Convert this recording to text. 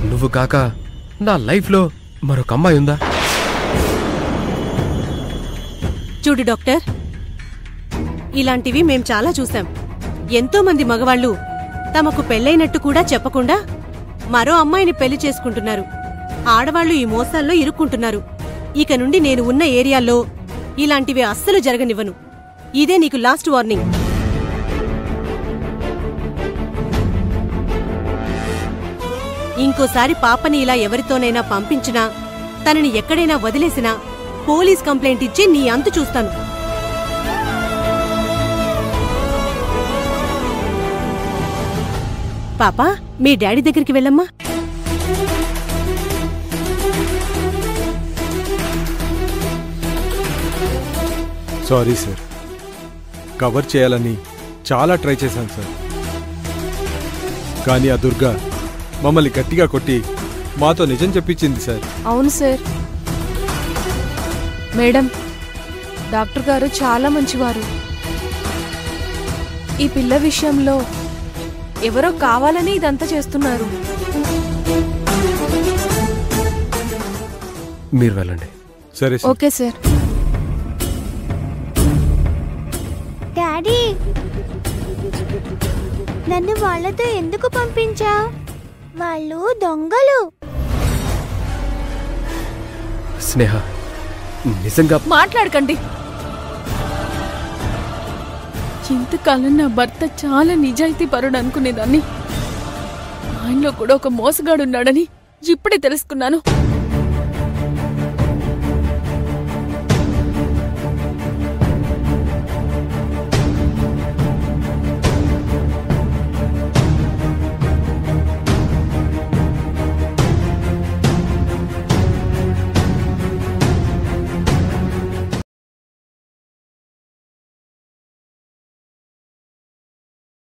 నువ్వు కాక నా లైఫ్లో మరొక అమ్మాయి ఉందా? చూడు డాక్టర్, ఇలాంటివి మేం చాలా చూసాం. ఎంతో మంది మగవాళ్లు తమకు పెళ్లైనట్టు కూడా చెప్పకుండా మరో అమ్మాయిని పెళ్లి చేసుకుంటున్నారు. ఆడవాళ్లు ఈ మోసాల్లో ఇరుక్కుంటున్నారు. ఇక నుండి నేను ఉన్న ఏరియాల్లో ఇలాంటివి అస్సలు జరగనివ్వను. ఇదే నీకు లాస్ట్ వార్నింగ్. ఇంకోసారి పాపని ఇలా ఎవరితోనైనా పంపించినా, తనని ఎక్కడైనా వదిలేసినా పోలీస్ కంప్లైంట్ ఇచ్చి నీ అంతు చూస్తాను. పాపా, మీ డాడీ దగ్గరికి వెళ్ళమ్మా. సారీ సార్, కవర్ చేయాలని చాలా ట్రై చేశాను సార్. కానీ ఆ దుర్గా మమ్మల్ని గట్టిగా కొట్టి మాతో నిజం చెప్పించింది సార్. అవును సార్. మేడం, డాక్టర్ గారు చాలా మంచివారు. ఈ పిల్ల విషయంలో ఎవరో కావాలని ఇదంతా చేస్తున్నారు. మీరు వెళ్ళండి. సరే సార్. Okay sir. డాడీ, నన్ను వాళ్ళతో ఎందుకు పంపించావు? వాళ్ళు దొంగలు. స్నేహ, నిజంగా మాట్లాడకండి. ఇంతకాలం నా భర్త చాలా నిజాయితీ పరుడు అనుకునేదాన్ని. ఆయనలో కూడా ఒక మోసగాడున్నాడని ఇప్పుడే తెలుసుకున్నాను.